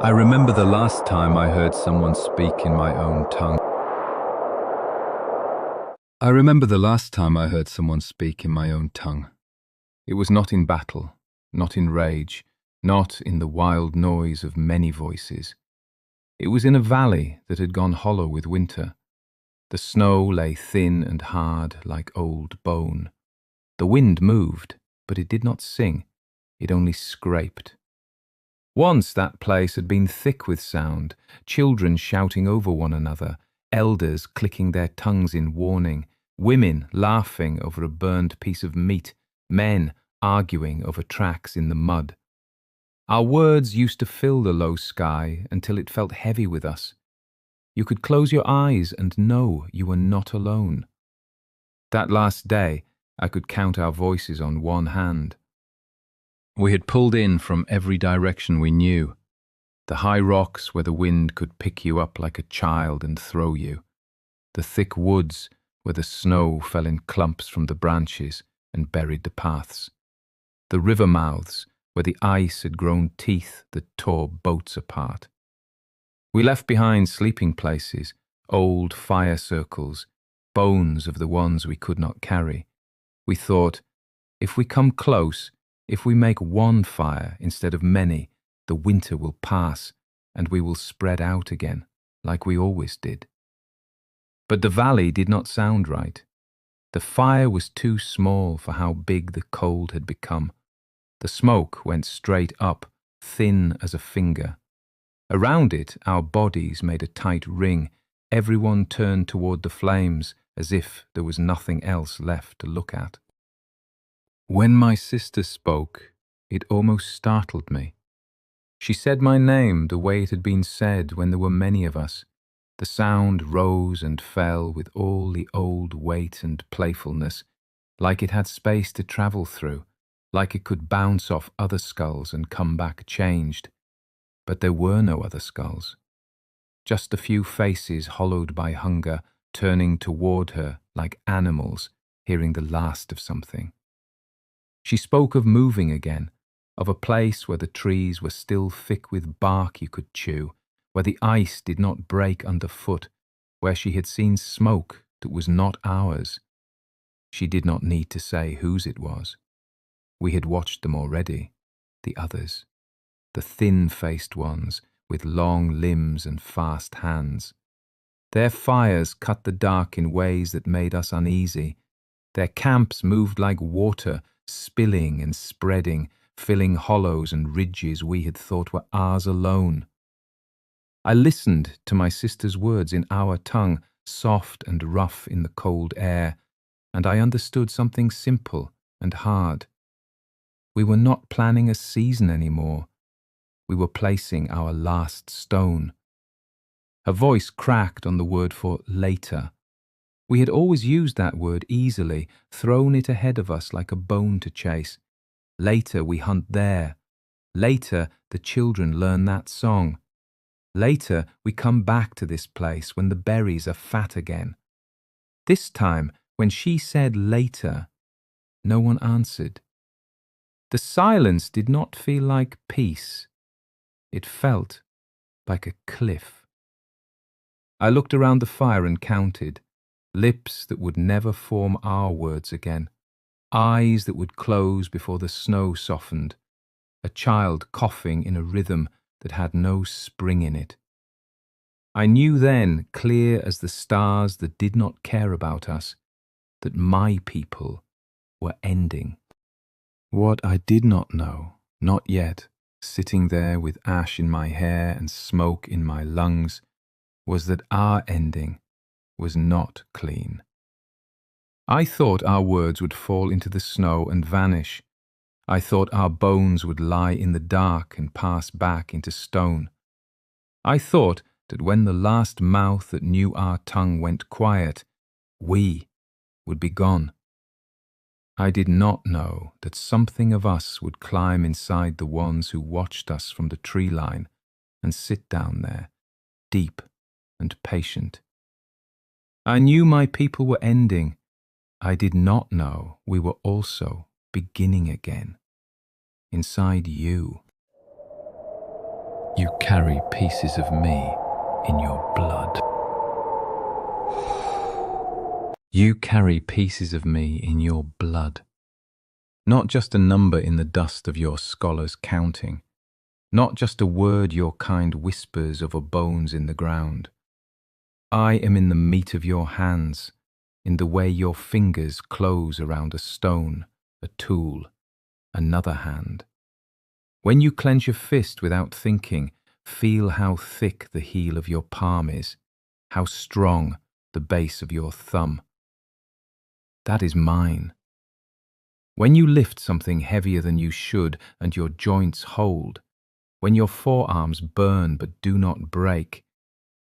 I remember the last time I heard someone speak in my own tongue. I remember the last time I heard someone speak in my own tongue. It was not in battle, not in rage, not in the wild noise of many voices. It was in a valley that had gone hollow with winter. The snow lay thin and hard like old bone. The wind moved, but it did not sing. It only scraped. Once that place had been thick with sound, children shouting over one another, elders clicking their tongues in warning, women laughing over a burned piece of meat, men arguing over tracks in the mud. Our words used to fill the low sky until it felt heavy with us. You could close your eyes and know you were not alone. That last day, I could count our voices on one hand. We had pulled in from every direction we knew. The high rocks where the wind could pick you up like a child and throw you. The thick woods where the snow fell in clumps from the branches and buried the paths. The river mouths where the ice had grown teeth that tore boats apart. We left behind sleeping places, old fire circles, bones of the ones we could not carry. We thought, if we come close, if we make one fire instead of many, the winter will pass and we will spread out again, like we always did. But the valley did not sound right. The fire was too small for how big the cold had become. The smoke went straight up, thin as a finger. Around it, our bodies made a tight ring. Everyone turned toward the flames as if there was nothing else left to look at. When my sister spoke, it almost startled me. She said my name the way it had been said when there were many of us. The sound rose and fell with all the old weight and playfulness, like it had space to travel through, like it could bounce off other skulls and come back changed. But there were no other skulls. Just a few faces hollowed by hunger, turning toward her like animals, hearing the last of something. She spoke of moving again, of a place where the trees were still thick with bark you could chew, where the ice did not break underfoot, where she had seen smoke that was not ours. She did not need to say whose it was. We had watched them already, the others, the thin-faced ones with long limbs and fast hands. Their fires cut the dark in ways that made us uneasy. Their camps moved like water, spilling and spreading, filling hollows and ridges we had thought were ours alone. I listened to my sister's words in our tongue, soft and rough in the cold air, and I understood something simple and hard. We were not planning a season anymore. We were placing our last stone. Her voice cracked on the word for later. We had always used that word easily, thrown it ahead of us like a bone to chase. Later we hunt there. Later the children learn that song. Later we come back to this place when the berries are fat again. This time, when she said later, no one answered. The silence did not feel like peace. It felt like a cliff. I looked around the fire and counted. Lips that would never form our words again. Eyes that would close before the snow softened. A child coughing in a rhythm that had no spring in it. I knew then, clear as the stars that did not care about us, that my people were ending. What I did not know, not yet, sitting there with ash in my hair and smoke in my lungs, was that our ending was not clean. I thought our words would fall into the snow and vanish. I thought our bones would lie in the dark and pass back into stone. I thought that when the last mouth that knew our tongue went quiet, we would be gone. I did not know that something of us would climb inside the ones who watched us from the tree line and sit down there, deep and patient. I knew my people were ending. I did not know we were also beginning again. Inside you. You carry pieces of me in your blood. You carry pieces of me in your blood. Not just a number in the dust of your scholars counting, not just a word your kind whispers over bones in the ground. I am in the meat of your hands, in the way your fingers close around a stone, a tool, another hand. When you clench a fist without thinking, feel how thick the heel of your palm is, how strong the base of your thumb. That is mine. When you lift something heavier than you should and your joints hold, when your forearms burn but do not break,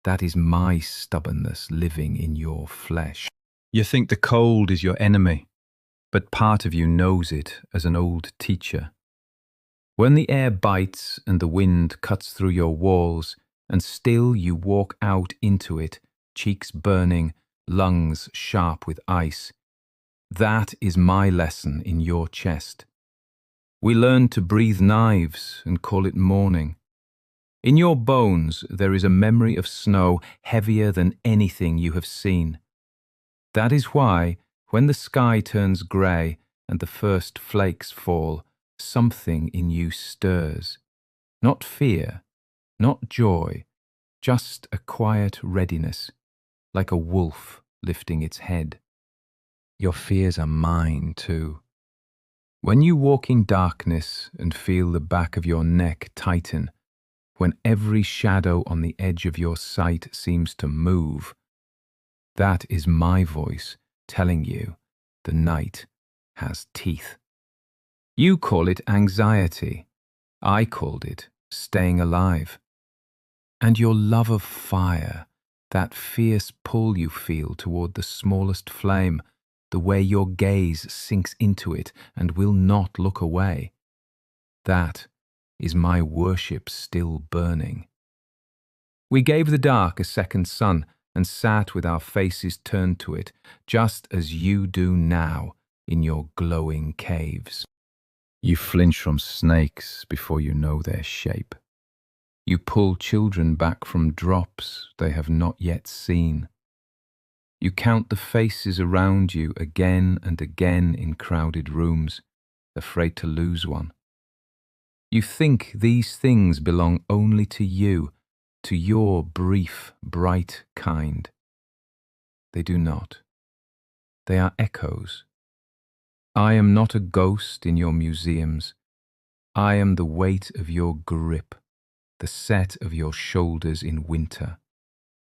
that is my stubbornness living in your flesh. You think the cold is your enemy, but part of you knows it as an old teacher. When the air bites and the wind cuts through your walls, and still you walk out into it, cheeks burning, lungs sharp with ice, that is my lesson in your chest. We learn to breathe knives and call it morning. In your bones there is a memory of snow heavier than anything you have seen. That is why, when the sky turns grey and the first flakes fall, something in you stirs. Not fear, not joy, just a quiet readiness, like a wolf lifting its head. Your fears are mine too. When you walk in darkness and feel the back of your neck tighten, when every shadow on the edge of your sight seems to move, that is my voice telling you the night has teeth. You call it anxiety. I called it staying alive. And your love of fire, that fierce pull you feel toward the smallest flame, the way your gaze sinks into it and will not look away, that is my worship still burning. We gave the dark a second sun and sat with our faces turned to it, just as you do now in your glowing caves. You flinch from snakes before you know their shape. You pull children back from drops they have not yet seen. You count the faces around you again and again in crowded rooms, afraid to lose one. You think these things belong only to you, to your brief, bright kind. They do not. They are echoes. I am not a ghost in your museums. I am the weight of your grip, the set of your shoulders in winter,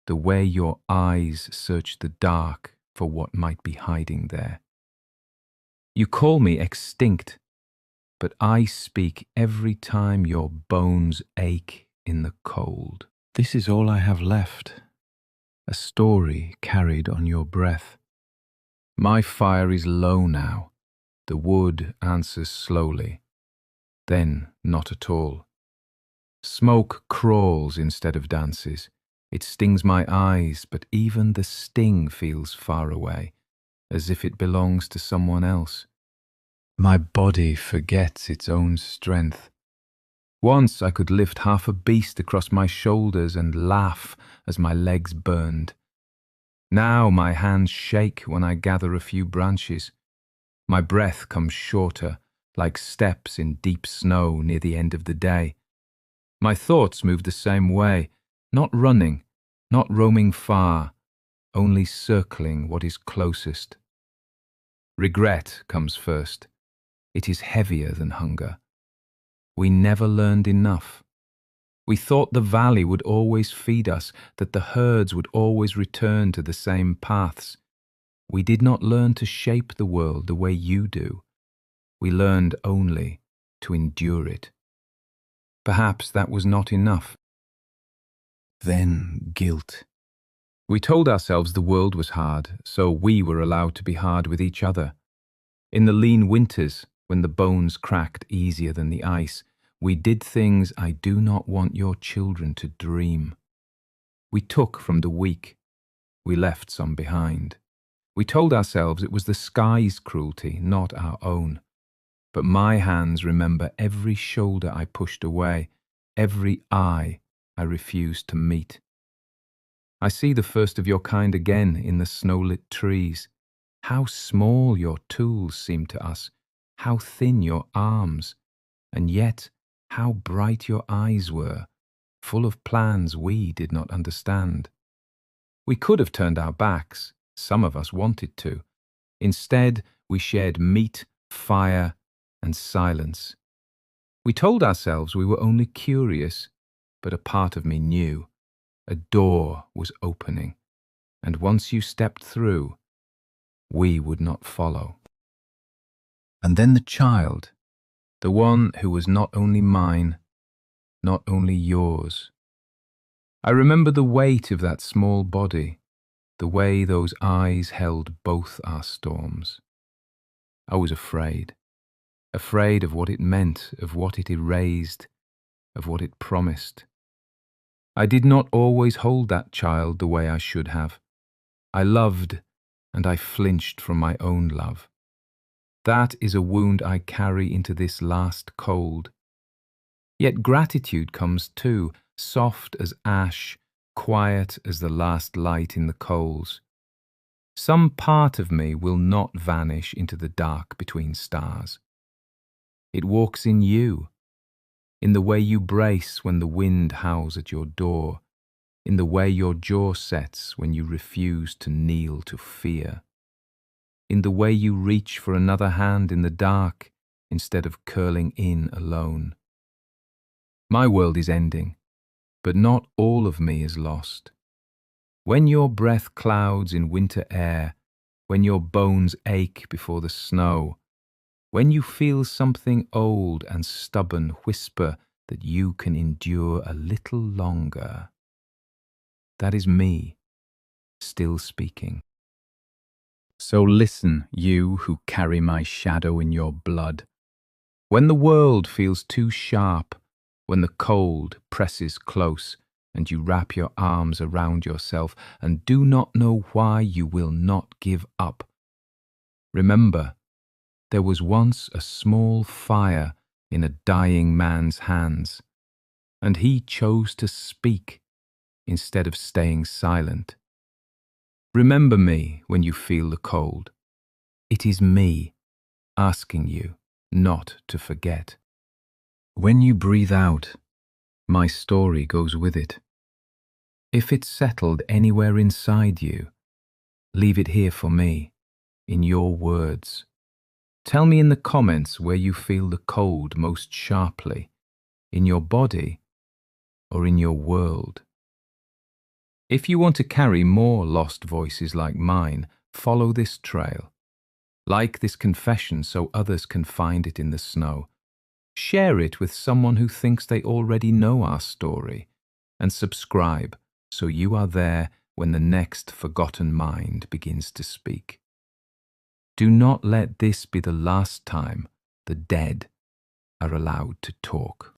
the way your eyes search the dark for what might be hiding there. You call me extinct, but I speak every time your bones ache in the cold. This is all I have left, a story carried on your breath. My fire is low now. The wood answers slowly, then not at all. Smoke crawls instead of dances. It stings my eyes, but even the sting feels far away, as if it belongs to someone else. My body forgets its own strength. Once I could lift half a beast across my shoulders and laugh as my legs burned. Now my hands shake when I gather a few branches. My breath comes shorter, like steps in deep snow near the end of the day. My thoughts move the same way, not running, not roaming far, only circling what is closest. Regret comes first. It is heavier than hunger. We never learned enough. We thought the valley would always feed us, that the herds would always return to the same paths. We did not learn to shape the world the way you do. We learned only to endure it. Perhaps that was not enough. Then guilt. We told ourselves the world was hard, so we were allowed to be hard with each other. In the lean winters, when the bones cracked easier than the ice, we did things I do not want your children to dream. We took from the weak. We left some behind. We told ourselves it was the sky's cruelty, not our own. But my hands remember every shoulder I pushed away, every eye I refused to meet. I see the first of your kind again in the snow-lit trees. How small your tools seem to us, how thin your arms, and yet how bright your eyes were, full of plans we did not understand. We could have turned our backs, some of us wanted to. Instead, we shared meat, fire, and silence. We told ourselves we were only curious, but a part of me knew. A door was opening, and once you stepped through, we would not follow. And then the child, the one who was not only mine, not only yours. I remember the weight of that small body, the way those eyes held both our storms. I was afraid of what it meant, of what it erased, of what it promised. I did not always hold that child the way I should have. I loved, and I flinched from my own love. That is a wound I carry into this last cold. Yet gratitude comes too, soft as ash, quiet as the last light in the coals. Some part of me will not vanish into the dark between stars. It walks in you, in the way you brace when the wind howls at your door, in the way your jaw sets when you refuse to kneel to fear, in the way you reach for another hand in the dark instead of curling in alone. My world is ending, but not all of me is lost. When your breath clouds in winter air, when your bones ache before the snow, when you feel something old and stubborn whisper that you can endure a little longer, that is me, still speaking. So listen, you who carry my shadow in your blood. When the world feels too sharp, when the cold presses close, and you wrap your arms around yourself and do not know why you will not give up, remember, there was once a small fire in a dying man's hands, and he chose to speak instead of staying silent. Remember me when you feel the cold. It is me asking you not to forget. When you breathe out, my story goes with it. If it's settled anywhere inside you, leave it here for me, in your words. Tell me in the comments where you feel the cold most sharply, in your body or in your world. If you want to carry more lost voices like mine, follow this trail. Like this confession so others can find it in the snow. Share it with someone who thinks they already know our story, and subscribe so you are there when the next forgotten mind begins to speak. Do not let this be the last time the dead are allowed to talk.